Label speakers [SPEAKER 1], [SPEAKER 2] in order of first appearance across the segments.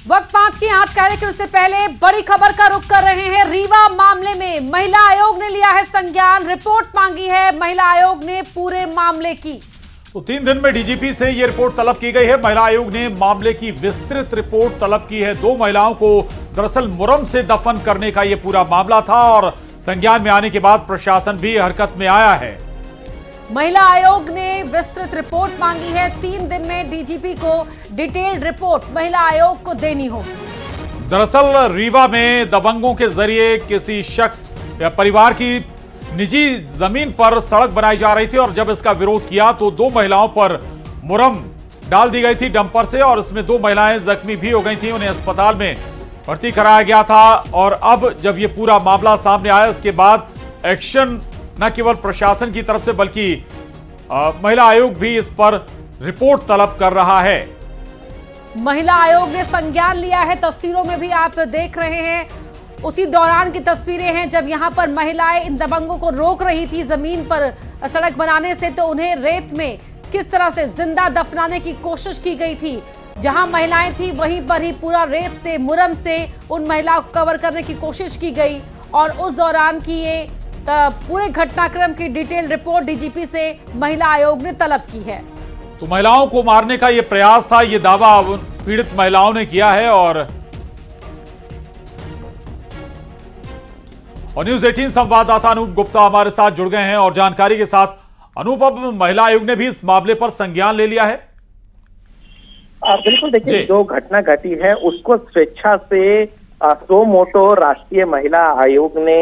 [SPEAKER 1] वक्त 5 की आंच का है, लेकिन उससे पहले बड़ी खबर का रुख कर रहे हैं। रीवा मामले में महिला आयोग ने लिया है संज्ञान, रिपोर्ट मांगी है महिला आयोग ने पूरे मामले की।
[SPEAKER 2] तो 3 दिन में डीजीपी से यह रिपोर्ट तलब की गई है। महिला आयोग ने मामले की विस्तृत रिपोर्ट तलब की है। 2 महिलाओं को दरअसल मुरम से दफन करने का यह पूरा मामला था और संज्ञान में आने के बाद प्रशासन भी हरकत में आया है।
[SPEAKER 1] महिला आयोग ने विस्तृत रिपोर्ट मांगी है। 3 दिन में डीजीपी को डिटेल्ड रिपोर्ट महिला आयोग को देनी होगी।
[SPEAKER 2] दरअसल रीवा में दबंगों के जरिए किसी शख्स या परिवार की निजी जमीन पर सड़क बनाई जा रही थी और जब इसका विरोध किया तो 2 महिलाओं पर मुरम डाल दी गई थी डंपर से और इसमें 2 महिलाएं जख्मी भी हो गई थी। उन्हें अस्पताल में भर्ती कराया गया था और अब जब यह पूरा मामला सामने आया इसके बाद एक्शन न केवल प्रशासन की तरफ से बल्कि महिला आयोग भी इस पर रिपोर्ट तलब कर रहा है।
[SPEAKER 1] महिला आयोग ने संज्ञान लिया है। तस्वीरों में भी आप देख रहे हैं, उसी दौरान की तस्वीरें हैं जब यहां पर महिलाएं इन दबंगों को रोक रही थी जमीन पर सड़क बनाने से, तो उन्हें रेत में किस तरह से जिंदा दफनाने की कोशिश की गई थी। जहां महिलाएं थी वहीं पर ही पूरा रेत से, मुरम से उन महिलाओं को कवर करने की कोशिश की गई और उस दौरान की ये पूरे घटनाक्रम की डिटेल रिपोर्ट डीजीपी से महिला आयोग ने तलब की है।
[SPEAKER 2] तो महिलाओं को मारने का यह प्रयास था, यह दावा पीड़ित महिलाओं ने किया है और न्यूज़ 18 संवाददाता अनूप गुप्ता हमारे साथ जुड़ गए हैं और जानकारी के साथ। अनूप, अब महिला आयोग ने भी इस मामले पर संज्ञान ले लिया है?
[SPEAKER 3] बिल्कुल, देखिए जो घटना घटी है उसको स्वेच्छा से सो मोटो राष्ट्रीय महिला आयोग ने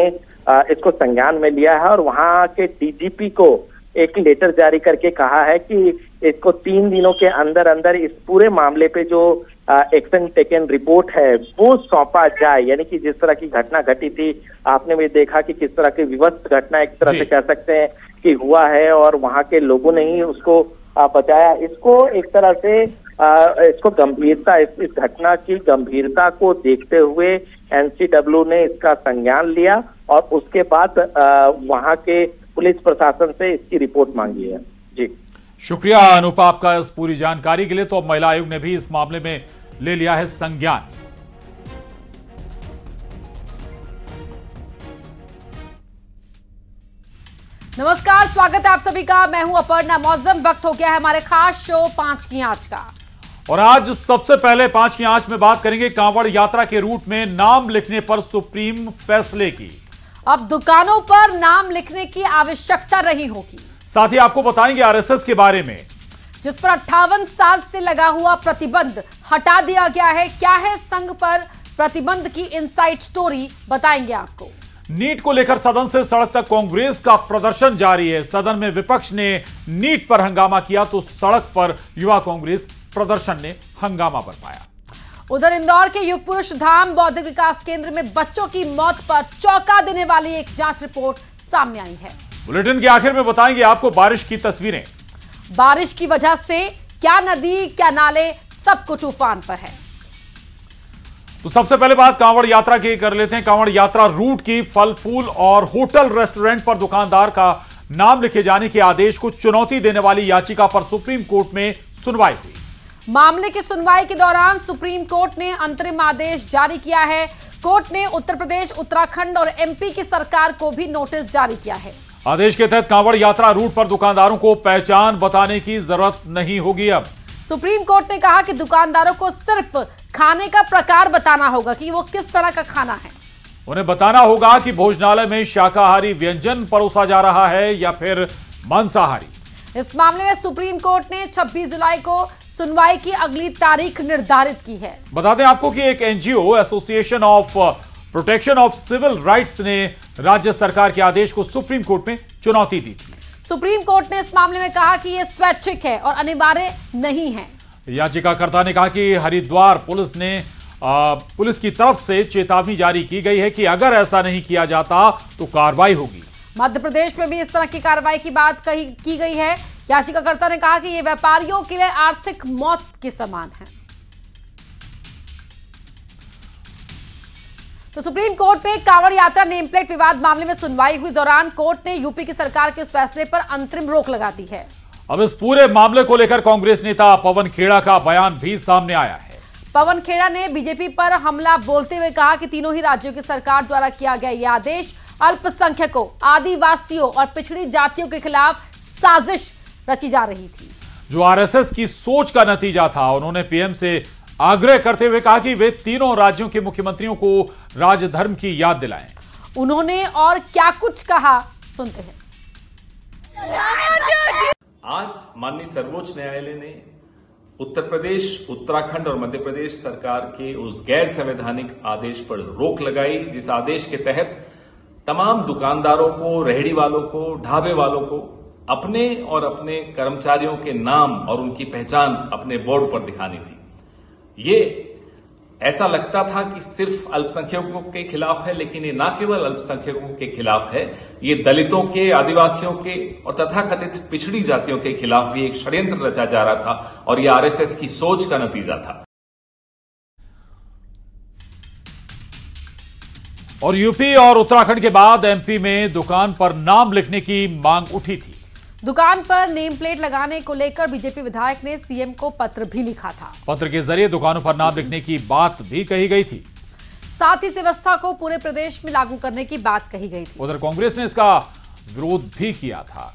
[SPEAKER 3] इसको संज्ञान में लिया है और वहां के डीजीपी को एक लेटर जारी करके कहा है कि इसको 3 दिनों के अंदर अंदर इस पूरे मामले पे जो एक्शन टेकन रिपोर्ट है वो सौंपा जाए। यानी कि जिस तरह की घटना घटी थी, आपने भी देखा कि किस तरह की विवश घटना एक तरह से कह सकते हैं कि हुआ है और वहां के लोगों ने ही उसको बचाया। इसको एक तरह से इसको गंभीरता, इस घटना की गंभीरता को देखते हुए एनसीडब्ल्यू ने इसका संज्ञान लिया और उसके बाद वहां के पुलिस प्रशासन से इसकी रिपोर्ट मांगी है। जी
[SPEAKER 2] शुक्रिया अनूप आपका इस पूरी जानकारी के लिए। तो अब महिला आयोग ने भी इस मामले में ले लिया है संज्ञान।
[SPEAKER 1] नमस्कार, स्वागत है आप सभी का। मैं हूं अपर्णा मौजम। वक्त हो गया है हमारे खास शो 5 की आंच का
[SPEAKER 2] और आज सबसे पहले 5 की आंच में बात करेंगे कांवड़ यात्रा के रूट में नाम लिखने पर सुप्रीम फैसले की।
[SPEAKER 1] अब दुकानों पर नाम लिखने की आवश्यकता नहीं होगी। साथ ही
[SPEAKER 2] आपको बताएंगे आरएसएस के बारे में,
[SPEAKER 1] जिस पर 58 साल से लगा हुआ प्रतिबंध हटा दिया गया है। क्या है संघ पर प्रतिबंध की इनसाइड स्टोरी, बताएंगे आपको।
[SPEAKER 2] नीट को लेकर सदन से सड़क तक कांग्रेस का प्रदर्शन जारी है। सदन में विपक्ष ने नीट पर हंगामा किया तो सड़क पर युवा कांग्रेस प्रदर्शन ने हंगामा बरपाया।
[SPEAKER 1] उधर इंदौर के युग पुरुष धाम बौद्धिक विकास केंद्र में बच्चों की मौत पर चौंका देने वाली एक जांच रिपोर्ट सामने आई है।
[SPEAKER 2] बुलेटिन के आखिर में बताएंगे आपको बारिश की तस्वीरें।
[SPEAKER 1] बारिश की वजह से क्या नदी क्या नाले सब कुछ उफान पर है।
[SPEAKER 2] तो सबसे पहले बात कांवड़ यात्रा की कर लेते हैं। कांवड़ यात्रा रूट की फल फूल और होटल रेस्टोरेंट पर दुकानदार का नाम लिखे जाने के आदेश को चुनौती देने वाली याचिका पर सुप्रीम कोर्ट में सुनवाई हुई।
[SPEAKER 1] मामले की सुनवाई के दौरान सुप्रीम कोर्ट ने अंतरिम आदेश जारी किया है। कोर्ट ने उत्तर प्रदेश, उत्तराखंड और एमपी की सरकार को भी नोटिस जारी किया है।
[SPEAKER 2] आदेश के तहत कांवड़ यात्रा रूट पर दुकानदारों को पहचान बताने की जरूरत नहीं होगी। अब
[SPEAKER 1] सुप्रीम कोर्ट ने कहा कि दुकानदारों को सिर्फ खाने का प्रकार बताना होगा कि वो किस तरह का खाना है।
[SPEAKER 2] उन्हें बताना होगा कि भोजनालय में शाकाहारी व्यंजन परोसा जा रहा है या फिर मांसाहारी।
[SPEAKER 1] इस मामले में सुप्रीम कोर्ट ने 26 जुलाई को सुनवाई की अगली तारीख निर्धारित की है।
[SPEAKER 2] बता दें आपको कि एक NGO association of protection of civil rights ने राज्य सरकार के आदेश को सुप्रीम कोर्ट में चुनौती दी थी।
[SPEAKER 1] सुप्रीम कोर्ट ने इस मामले में कहा कि यह स्वैच्छिक है और अनिवार्य नहीं है।
[SPEAKER 2] याचिकाकर्ता ने कहा कि हरिद्वार पुलिस की तरफ से चेतावनी जारी की गई है कि अगर ऐसा नहीं किया जाता तो कार्रवाई होगी।
[SPEAKER 1] मध्य प्रदेश में भी इस तरह की कार्रवाई की बात की गई है। याचिकाकर्ता ने कहा कि यह व्यापारियों के लिए आर्थिक मौत के समान है। तो सुप्रीम कोर्ट में कांवड़ यात्रा नेम प्लेट विवाद मामले में सुनवाई हुई दौरान कोर्ट ने यूपी की सरकार के उस फैसले पर अंतरिम रोक लगा दी है।
[SPEAKER 2] अब इस पूरे मामले को लेकर कांग्रेस नेता पवन खेड़ा का बयान भी सामने आया है।
[SPEAKER 1] पवन खेड़ा ने बीजेपी पर हमला बोलते हुए कहा कि तीनों ही राज्यों की सरकार द्वारा किया गया यह आदेश अल्पसंख्यकों, आदिवासियों और पिछड़ी जातियों के खिलाफ साजिश रची जा रही थी,
[SPEAKER 2] जो आरएसएस की सोच का नतीजा था। उन्होंने पीएम से आग्रह करते हुए कहा कि वे तीनों राज्यों के मुख्यमंत्रियों को राजधर्म की याद दिलाएं।
[SPEAKER 1] उन्होंने और क्या कुछ कहा, सुनते हैं।
[SPEAKER 4] आज माननीय सर्वोच्च न्यायालय ने उत्तर प्रदेश, उत्तराखंड और मध्य प्रदेश सरकार के उस गैर संवैधानिक आदेश पर रोक लगाई, जिस आदेश के तहत तमाम दुकानदारों को, रेहड़ी वालों को, ढाबे वालों को अपने और अपने कर्मचारियों के नाम और उनकी पहचान अपने बोर्ड पर दिखानी थी। ये ऐसा लगता था कि सिर्फ अल्पसंख्यकों के खिलाफ है, लेकिन ये न केवल अल्पसंख्यकों के खिलाफ है, ये दलितों के, आदिवासियों के और तथाकथित पिछड़ी जातियों के खिलाफ भी एक षड्यंत्र रचा जा रहा था और ये आरएसएस की सोच का नतीजा था।
[SPEAKER 2] और यूपी और उत्तराखंड के बाद एमपी में दुकान पर नाम लिखने की मांग उठी थी।
[SPEAKER 1] दुकान पर नेम प्लेट लगाने को लेकर बीजेपी विधायक ने सीएम को पत्र भी लिखा था।
[SPEAKER 2] पत्र के जरिए दुकानों पर नाम लिखने की बात भी कही गई थी।
[SPEAKER 1] साथ ही इस व्यवस्था को पूरे प्रदेश में लागू करने की बात कही गई थी।
[SPEAKER 2] उधर कांग्रेस ने इसका विरोध भी किया था।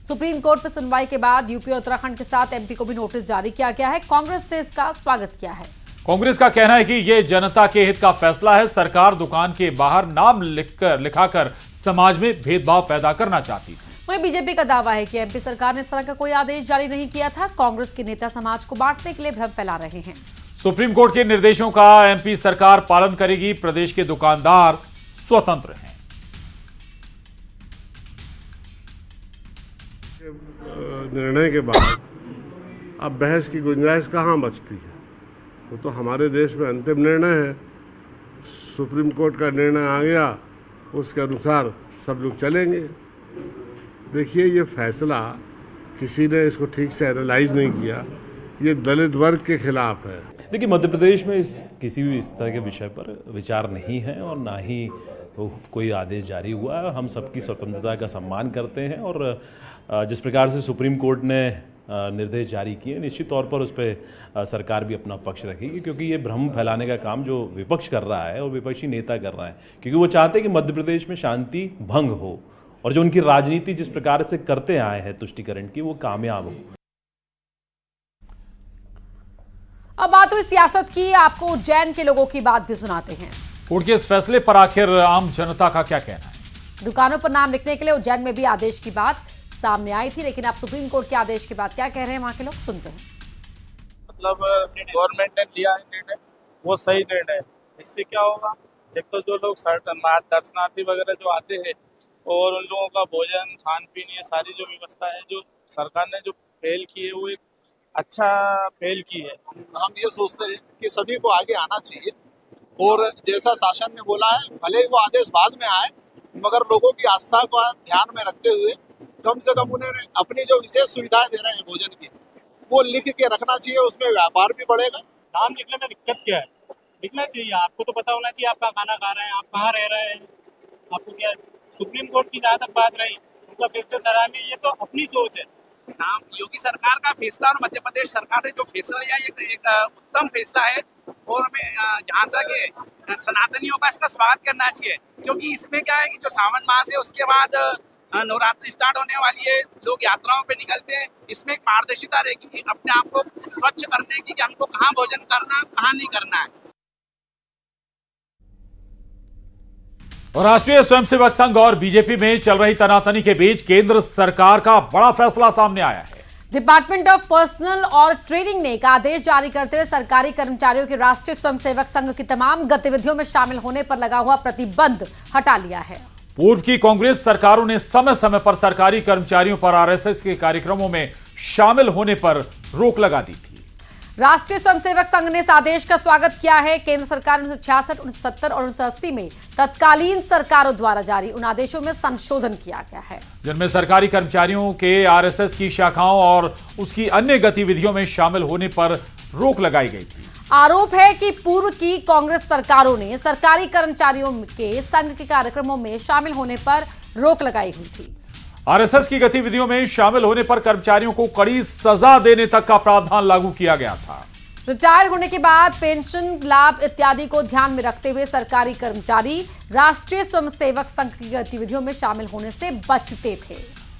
[SPEAKER 1] सुप्रीम कोर्ट में सुनवाई के बाद यूपी और उत्तराखंड के साथ एमपी को भी नोटिस जारी किया गया है। कांग्रेस ने इसका स्वागत किया है।
[SPEAKER 2] कांग्रेस का कहना है कि यह जनता के हित का फैसला है। सरकार दुकान के बाहर नाम लिखाकर समाज में भेदभाव पैदा करना चाहती थी।
[SPEAKER 1] वहीं बीजेपी का दावा है कि एमपी सरकार ने इस तरह का कोई आदेश जारी नहीं किया था। कांग्रेस के नेता समाज को बांटने के लिए भ्रम फैला रहे हैं।
[SPEAKER 2] सुप्रीम कोर्ट के निर्देशों का एमपी सरकार पालन करेगी। प्रदेश के दुकानदार स्वतंत्र हैं।
[SPEAKER 5] निर्णय के बाद अब बहस की गुंजाइश कहां बचती है? वो तो हमारे देश में अंतिम निर्णय है। सुप्रीम कोर्ट का निर्णय आ गया, उसके अनुसार सब लोग चलेंगे। देखिए, ये फैसला किसी ने इसको ठीक से एनालाइज नहीं किया। ये दलित वर्ग के खिलाफ है।
[SPEAKER 6] देखिए, मध्य प्रदेश में किसी भी इस तरह के विषय पर विचार नहीं है और ना ही कोई आदेश जारी हुआ है। हम सबकी स्वतंत्रता का सम्मान करते हैं और जिस प्रकार से सुप्रीम कोर्ट ने निर्देश जारी किए, निश्चित तौर पर उस पर सरकार भी अपना पक्ष रखेगी, क्योंकि ये भ्रम फैलाने का काम जो विपक्ष कर रहा है और विपक्षी नेता कर रहा है, क्योंकि वो चाहते हैं कि मध्य प्रदेश में शांति भंग हो और जो उनकी राजनीति जिस प्रकार से करते आए हैं तुष्टीकरण की, वो कामयाब हो।
[SPEAKER 1] अब बात हुई सियासत की। आपको उज्जैन के लोगों की बात भी सुनाते हैं।
[SPEAKER 2] कोर्ट के इस फैसले पर आखिर आम जनता का क्या कहना है?
[SPEAKER 1] दुकानों पर नाम लिखने के लिए उज्जैन में भी आदेश की बात सामने आई थी, लेकिन आप सुप्रीम कोर्ट के आदेश के बाद क्या कह रहे हैं वहां के लोग, सुनते हैं।
[SPEAKER 7] मतलब गवर्नमेंट ने लिया है निर्णय, वो सही निर्णय है। इससे क्या होगा, एक तो जो लोग दर्शनार्थी वगैरह जो आते हैं और उन लोगों का भोजन, खान पीन, ये सारी जो व्यवस्था है जो सरकार ने जो पहल की है, वो एक अच्छा पहल की है।
[SPEAKER 8] हम ये सोचते हैं कि सभी को आगे आना चाहिए और जैसा शासन ने बोला है, भले ही वो आदेश बाद में आए, मगर लोगों की आस्था को ध्यान में रखते हुए कम से कम उन्हें अपनी जो विशेष सुविधाएं दे रहे हैं भोजन की, वो लिख के रखना चाहिए। उसमें व्यापार भी बढ़ेगा।
[SPEAKER 7] नाम लिखने में दिक्कत क्या है? लिखना चाहिए। आपको तो पता होना चाहिए आप खाना खा रहे हैं, आप कहाँ रह रहे हैं, आपको क्या। सुप्रीम कोर्ट की जहाँ तक बात रही, उनका फैसला सराहनीय, ये तो अपनी सोच है।
[SPEAKER 9] नाम योगी सरकार का फैसला और मध्य प्रदेश सरकार ने जो फैसला लिया, ये एक उत्तम फैसला है और हमें जहाँ तक सनातनियों का इसका स्वागत करना चाहिए, क्योंकि इसमें क्या है कि जो सावन मास है उसके बाद नवरात्रि स्टार्ट होने वाली है, लोग यात्राओं पे निकलते हैं। इसमें एक पारदर्शिता रहेगी कि अपने आप को स्वच्छ करने की, कि हमको कहाँ भोजन करना, कहाँ नहीं करना है।
[SPEAKER 2] और राष्ट्रीय स्वयंसेवक संघ और बीजेपी में चल रही तनातनी के बीच केंद्र सरकार का बड़ा फैसला सामने आया है।
[SPEAKER 1] डिपार्टमेंट ऑफ पर्सनल और ट्रेनिंग ने एक आदेश जारी करते हुए सरकारी कर्मचारियों के राष्ट्रीय स्वयंसेवक संघ की तमाम गतिविधियों में शामिल होने पर लगा हुआ प्रतिबंध हटा लिया है।
[SPEAKER 2] पूर्व की कांग्रेस सरकारों ने समय समय पर सरकारी कर्मचारियों पर आरएसएस के कार्यक्रमों में शामिल होने पर रोक लगा दी थी।
[SPEAKER 1] राष्ट्रीय स्वयंसेवक संघ ने इस आदेश का स्वागत किया है। केंद्र सरकार 1966, 1970 और 1980 में तत्कालीन सरकारों द्वारा जारी उन आदेशों में संशोधन किया गया है, जिनमें
[SPEAKER 2] सरकारी कर्मचारियों के आरएसएस की शाखाओं और उसकी अन्य गतिविधियों में शामिल होने पर रोक लगाई गई थी।
[SPEAKER 1] आरोप है कि पूर्व की कांग्रेस सरकारों ने सरकारी कर्मचारियों के संघ के कार्यक्रमों में शामिल होने पर रोक लगाई हुई थी।
[SPEAKER 2] आरएसएस की गतिविधियों में शामिल होने पर कर्मचारियों को कड़ी सजा देने तक का प्रावधान लागू किया गया था।
[SPEAKER 1] रिटायर होने के बाद पेंशन लाभ इत्यादि को ध्यान में रखते हुए सरकारी कर्मचारी राष्ट्रीय स्वयंसेवक संघ की गतिविधियों में शामिल होने से बचते थे।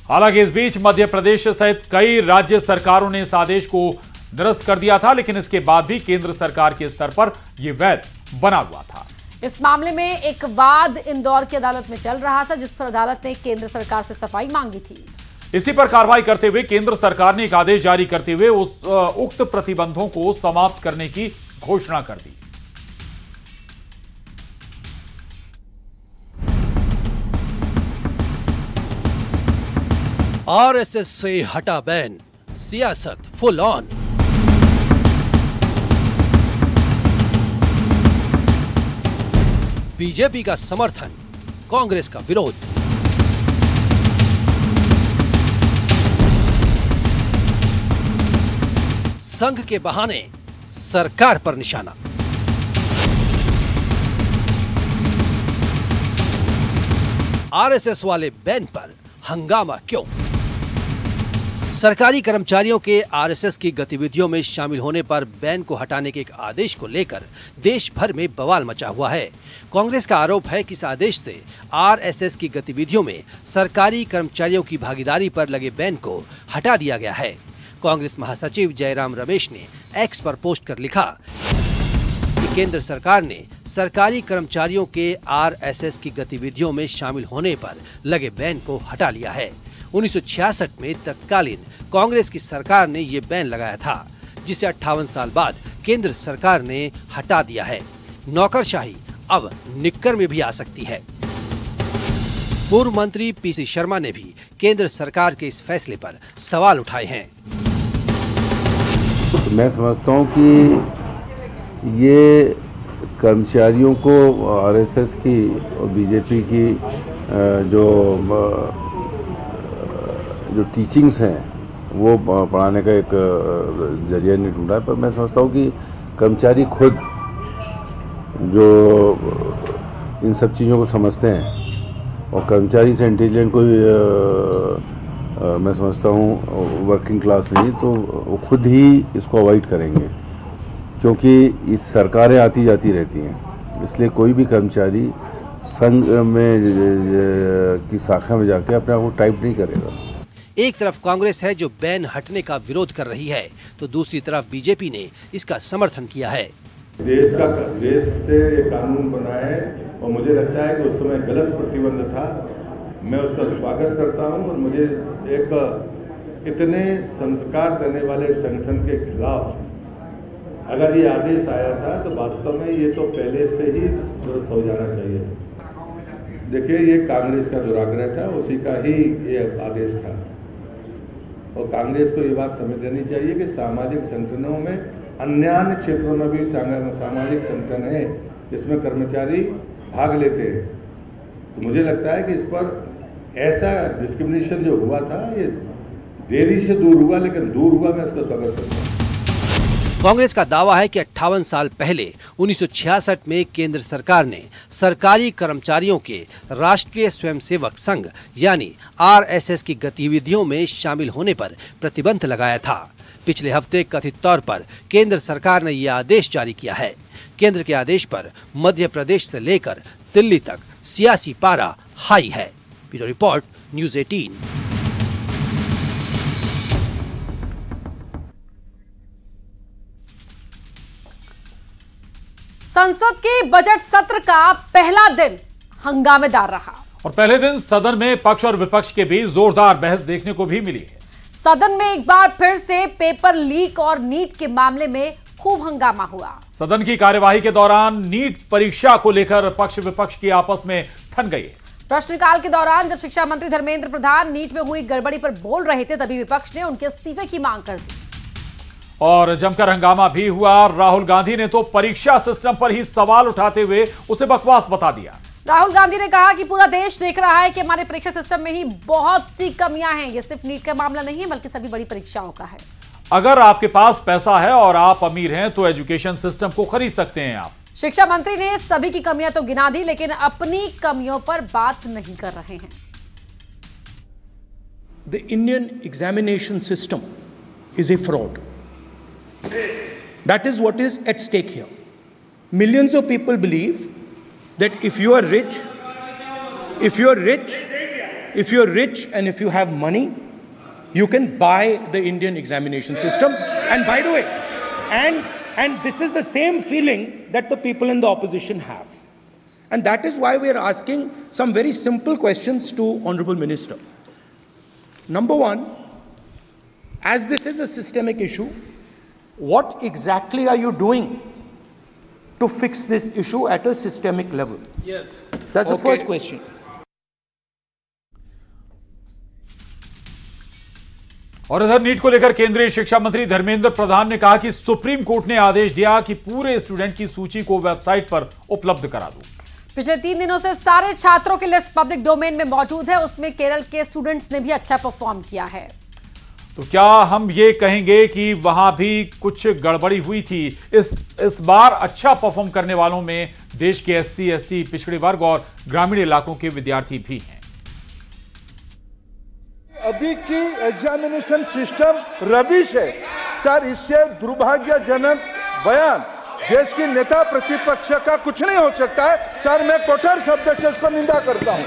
[SPEAKER 2] हालांकि इस बीच मध्य प्रदेश सहित कई राज्य सरकारों ने इस आदेश को निरस्त कर दिया था, लेकिन इसके बाद भी केंद्र सरकार के स्तर पर यह वैध बना हुआ था।
[SPEAKER 1] इस मामले में एक वाद इंदौर की अदालत में चल रहा था, जिस पर अदालत ने केंद्र सरकार से सफाई मांगी थी।
[SPEAKER 2] इसी पर कार्रवाई करते हुए केंद्र सरकार ने एक आदेश जारी करते हुए उक्त प्रतिबंधों को समाप्त करने की घोषणा कर दी।
[SPEAKER 10] आरएसएस से हटा बैन, सियासत फुल ऑन। बीजेपी का समर्थन, कांग्रेस का विरोध। संघ के बहाने सरकार पर निशाना। आरएसएस वाले बैन पर हंगामा क्यों? सरकारी कर्मचारियों के आरएसएस की गतिविधियों में शामिल होने पर बैन को हटाने के एक आदेश को लेकर देश भर में बवाल मचा हुआ है। कांग्रेस का आरोप है कि इस आदेश से आरएसएस की गतिविधियों में सरकारी कर्मचारियों की भागीदारी पर लगे बैन को हटा दिया गया है। कांग्रेस महासचिव जयराम रमेश ने एक्स पर पोस्ट कर लिखा कि केंद्र सरकार ने सरकारी कर्मचारियों के आरएसएस की गतिविधियों में शामिल होने पर लगे बैन को हटा लिया है। 1966 में तत्कालीन कांग्रेस की सरकार ने ये बैन लगाया था, जिसे 58 साल बाद केंद्र सरकार ने हटा दिया है। नौकरशाही अब निक्कर में भी आ सकती है। पूर्व मंत्री पीसी शर्मा ने भी केंद्र सरकार के इस फैसले पर सवाल उठाए हैं।
[SPEAKER 11] मैं समझता हूं कि ये कर्मचारियों को आरएसएस की और बीजेपी की जो टीचिंग्स हैं वो पढ़ाने का एक जरिया नहीं ढूंढा है, पर मैं समझता हूँ कि कर्मचारी खुद जो इन सब चीज़ों को समझते हैं और कर्मचारी से इंटेलिजेंट कोई मैं समझता हूँ वर्किंग क्लास नहीं, तो वो खुद ही इसको अवॉइड करेंगे, क्योंकि इस सरकारें आती जाती रहती हैं। इसलिए कोई भी कर्मचारी संघ में की शाखा में जाके अपने आप को टाइप नहीं करेगा।
[SPEAKER 10] एक तरफ कांग्रेस है जो बैन हटने का विरोध कर रही है, तो दूसरी तरफ बीजेपी ने इसका समर्थन किया है।
[SPEAKER 5] देश से ये कानून बना है और मुझे लगता है कि उस समय गलत प्रतिबंध था। मैं उसका स्वागत करता हूं और मुझे एक इतने संस्कार देने वाले संगठन के खिलाफ अगर ये आदेश आया था तो वास्तव में ये तो पहले से ही दुरुस्त हो जाना चाहिए। देखिए, ये कांग्रेस का दुराग्रह था, उसी का ही ये आदेश था और कांग्रेस को ये बात समझ लेनी चाहिए कि सामाजिक संगठनों में अन्य क्षेत्रों में भी सामाजिक संगठन है जिसमें कर्मचारी भाग लेते हैं। तो मुझे लगता है कि इस पर ऐसा डिस्क्रिमिनेशन जो हुआ था ये देरी से दूर हुआ, लेकिन दूर हुआ। मैं इसका स्वागत करता हूँ।
[SPEAKER 10] कांग्रेस का दावा है कि 58 साल पहले 1966 में केंद्र सरकार ने सरकारी कर्मचारियों के राष्ट्रीय स्वयंसेवक संघ यानी आरएसएस की गतिविधियों में शामिल होने पर प्रतिबंध लगाया था। पिछले हफ्ते कथित तौर पर केंद्र सरकार ने यह आदेश जारी किया है। केंद्र के आदेश पर मध्य प्रदेश से लेकर दिल्ली तक सियासी पारा हाई है। Bureau report, news 18।
[SPEAKER 1] संसद के बजट सत्र का पहला दिन हंगामेदार रहा
[SPEAKER 2] और पहले दिन सदन में पक्ष और विपक्ष के बीच जोरदार बहस देखने को भी मिली है।
[SPEAKER 1] सदन में एक बार फिर से पेपर लीक और नीट के मामले में खूब हंगामा हुआ।
[SPEAKER 2] सदन की कार्यवाही के दौरान नीट परीक्षा को लेकर पक्ष विपक्ष की आपस में ठन गई।
[SPEAKER 1] प्रश्नकाल के दौरान जब शिक्षा मंत्री धर्मेंद्र प्रधान नीट में हुई गड़बड़ी पर बोल रहे थे, तभी विपक्ष ने उनके इस्तीफे की मांग कर दी
[SPEAKER 2] और जमकर हंगामा भी हुआ। राहुल गांधी ने तो परीक्षा सिस्टम पर ही सवाल उठाते हुए उसे बकवास बता दिया।
[SPEAKER 1] राहुल गांधी ने कहा कि पूरा देश देख रहा है कि हमारे परीक्षा सिस्टम में ही बहुत सी कमियां हैं। ये सिर्फ नीट का मामला नहीं है, बल्कि सभी बड़ी परीक्षाओं का है।
[SPEAKER 2] अगर आपके पास पैसा है और आप अमीर हैं तो एजुकेशन सिस्टम को खरीद सकते हैं आप।
[SPEAKER 1] शिक्षा मंत्री ने सभी की कमियां तो गिना दी, लेकिन अपनी कमियों पर बात नहीं कर रहे हैं।
[SPEAKER 12] The Indian examination system is a fraud. That is what is at stake here. Millions of people believe that if you are rich and if you have money, you can buy the Indian examination system. And by the way, and this is the same feeling that the people in the opposition have. And that is why we are asking some very simple questions to Honorable Minister. Number one, as this is a systemic issue, what exactly are you doing to fix this issue at a systemic level?
[SPEAKER 7] Yes.
[SPEAKER 12] That's the first question.
[SPEAKER 2] और इधर NEET को लेकर केंद्रीय शिक्षा मंत्री धर्मेंद्र प्रधान ने कहा कि सुप्रीम कोर्ट ने आदेश दिया कि पूरे स्टूडेंट की सूची को वेबसाइट पर उपलब्ध करा दो।
[SPEAKER 1] पिछले 3 दिनों से सारे छात्रों की लिस्ट पब्लिक डोमेन में मौजूद है, उसमें केरल के स्टूडेंट्स ने भी अच्छा परफॉर्म किया है।
[SPEAKER 2] तो क्या हम ये कहेंगे कि वहां भी कुछ गड़बड़ी हुई थी? इस बार अच्छा परफॉर्म करने वालों में देश के SC, ST, पिछड़े वर्ग और ग्रामीण इलाकों के विद्यार्थी भी हैं।
[SPEAKER 13] अभी की एग्जामिनेशन सिस्टम रबिश है सर, इससे दुर्भाग्यजनक बयान देश की नेता प्रतिपक्ष का कुछ नहीं हो सकता है सर। मैं कठोर शब्द से इसको निंदा करता हूं।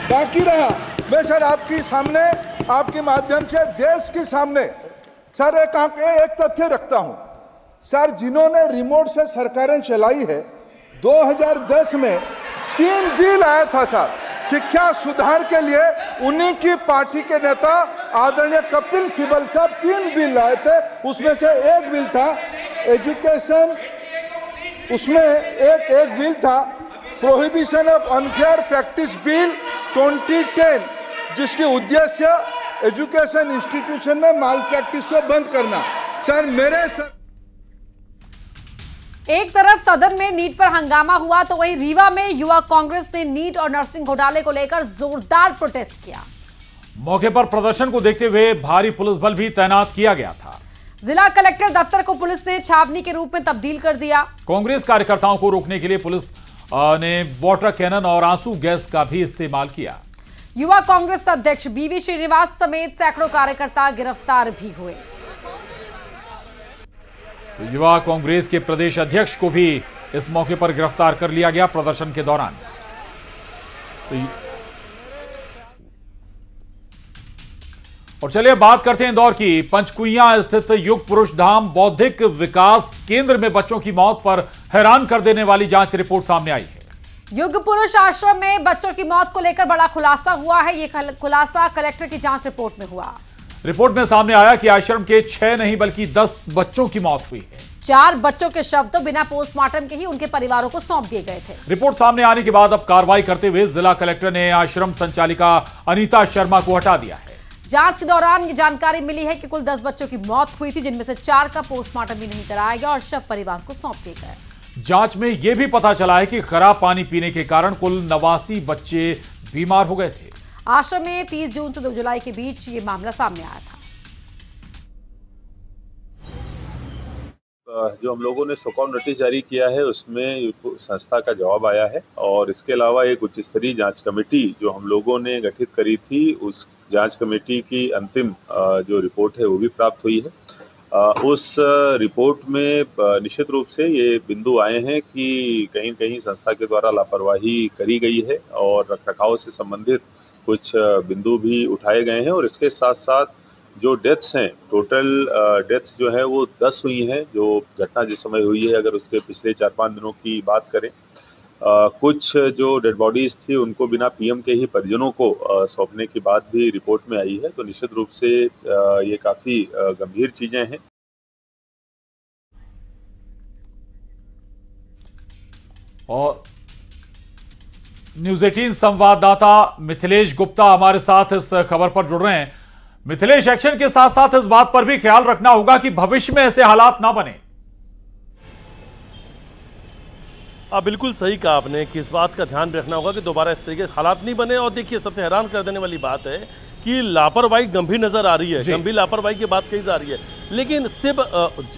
[SPEAKER 13] बाकी रहा, मैं सर आपके सामने, आपके माध्यम से देश के सामने सर एक तथ्य रखता हूं सर। जिन्होंने रिमोट से सरकारें चलाई है, 2010 में 3 बिल आया था सर शिक्षा सुधार के लिए। उन्हीं की पार्टी के नेता आदरणीय कपिल सिब्बल साहब 3 बिल लाए थे। उसमें से एक बिल था एजुकेशन, उसमें एक बिल था prohibition of unfair practice bill 2010, जिसके उद्देश्य एजुकेशन इंस्टीट्यूशन में माल प्रैक्टिस को बंद करना। सर मेरे सर
[SPEAKER 1] एक तरफ सदन में नीट पर हंगामा हुआ तो वहीं रीवा में युवा कांग्रेस ने नीट और नर्सिंग घोटाले को लेकर जोरदार प्रोटेस्ट किया।
[SPEAKER 2] मौके पर प्रदर्शन को देखते हुए भारी पुलिस बल भी तैनात किया गया था।
[SPEAKER 1] जिला कलेक्टर दफ्तर को पुलिस ने छावनी के रूप में तब्दील कर दिया।
[SPEAKER 2] कांग्रेस कार्यकर्ताओं को रोकने के लिए पुलिस ने वाटर कैनन और आंसू गैस का भी इस्तेमाल किया।
[SPEAKER 1] युवा कांग्रेस अध्यक्ष BV श्रीनिवास समेत सैकड़ों कार्यकर्ता गिरफ्तार भी हुए।
[SPEAKER 2] युवा कांग्रेस के प्रदेश अध्यक्ष को भी इस मौके पर गिरफ्तार कर लिया गया प्रदर्शन के दौरान। और चलिए बात करते हैं इंदौर की। पंचकुइयां स्थित युग पुरुष धाम बौद्धिक विकास केंद्र में बच्चों की मौत पर हैरान कर देने वाली जांच रिपोर्ट सामने आई है।
[SPEAKER 1] युग पुरुष आश्रम में बच्चों की मौत को लेकर बड़ा खुलासा हुआ है। ये खुलासा कलेक्टर की जांच रिपोर्ट में हुआ।
[SPEAKER 2] रिपोर्ट में सामने आया कि आश्रम के 6 नहीं बल्कि 10 बच्चों की मौत हुई है।
[SPEAKER 1] 4 बच्चों के शव तो बिना पोस्टमार्टम के ही उनके परिवारों को सौंप दिए गए थे।
[SPEAKER 2] रिपोर्ट सामने आने के बाद अब कार्रवाई करते हुए जिला कलेक्टर ने आश्रम संचालिका अनीता शर्मा को हटा दिया है।
[SPEAKER 1] जांच के दौरान ये जानकारी मिली है कि कुल 10 बच्चों की मौत हुई थी, जिनमें से 4 का पोस्टमार्टम भी नहीं कराया गया और शव परिवार को सौंप दिए गए।
[SPEAKER 2] जांच में यह भी पता चला है कि खराब पानी पीने के कारण कुल 89 बच्चे बीमार हो गए थे।
[SPEAKER 1] आश्रम में 30 जून से 2 जुलाई के बीच ये मामला सामने आया था।
[SPEAKER 14] जो हम लोगों ने शोकॉज नोटिस जारी किया है उसमें संस्था का जवाब आया है और इसके अलावा एक उच्च स्तरीय जांच कमेटी जो हम लोगों ने गठित करी थी, उस जांच कमेटी की अंतिम जो रिपोर्ट है वो भी प्राप्त हुई है। उस रिपोर्ट में निश्चित रूप से ये बिंदु आए हैं कि कहीं कहीं संस्था के द्वारा लापरवाही करी गई है और रखरखाव से संबंधित कुछ बिंदु भी उठाए गए हैं और इसके साथ साथ जो डेथ्स हैं, टोटल डेथ्स जो है वो 10 हुई हैं। जो घटना जिस समय हुई है अगर उसके पिछले 4-5 दिनों की बात करें, कुछ जो डेड बॉडीज थी उनको बिना PM के ही परिजनों को सौंपने की बात भी रिपोर्ट में आई है। तो निश्चित रूप से ये काफ़ी गंभीर चीज़ें हैं।
[SPEAKER 2] और न्यूज़ 18 संवाददाता मिथिलेश गुप्ता हमारे साथ इस खबर पर जुड़ रहे हैं। मिथिलेश, एक्शन के साथ साथ इस बात पर भी ख्याल रखना होगा कि भविष्य में ऐसे हालात ना बने।
[SPEAKER 6] बिल्कुल सही कहा आपने कि इस बात का ध्यान रखना होगा कि दोबारा इस तरीके के हालात नहीं बने। और देखिए, सबसे हैरान कर देने वाली बात है कि लापरवाही गंभीर नजर आ रही है, गंभीर लापरवाही की बात कही जा रही है।
[SPEAKER 15] लेकिन सिर्फ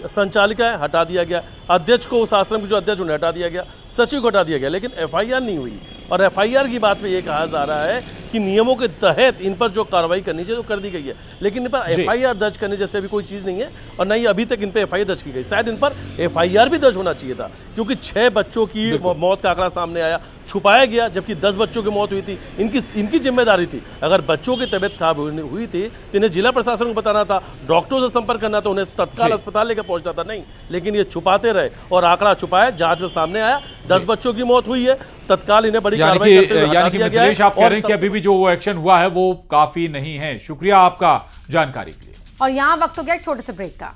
[SPEAKER 15] संचालिका हटा दिया गया, अध्यक्ष को, उस आश्रम के जो अध्यक्ष उन्हें हटा दिया गया, सचिव को हटा दिया गया, लेकिन एफआईआर नहीं हुई। और एफआईआर की बात पे ये कहा जा रहा है कि नियमों के तहत इन पर जो कार्रवाई करनी चाहिए तो कर दी गई है, लेकिन इन पर एफआईआर दर्ज करने जैसे अभी कोई चीज नहीं है और नहीं अभी तक इन पर एफआईआर दर्ज की गई। शायद इन पर एफआईआर भी दर्ज होना चाहिए था, क्योंकि 6 बच्चों की मौत का आंकड़ा सामने आया, छुपाया गया, जबकि 10 बच्चों की मौत हुई थी। इनकी जिम्मेदारी थी, अगर बच्चों की तबियत खराब हुई थी तो इन्हें जिला प्रशासन को बताना था, डॉक्टरों से संपर्क करना था, उन्हें तत्काल अस्पताल लेकर पहुंचना था, नहीं, लेकिन ये छुपाते रहे और आंकड़ा छुपाया, जांच में सामने आया 10 बच्चों की मौत हुई है, तत्काल इन्हें बड़ी कार्रवाई करते हुए हटा दिया गया है।
[SPEAKER 2] आप कह रहे हैं कि अभी भी जो एक्शन हुआ है वो काफी नहीं है। शुक्रिया आपका जानकारी के लिए।
[SPEAKER 1] और यहाँ वक्त हो गया एक छोटे से ब्रेक का।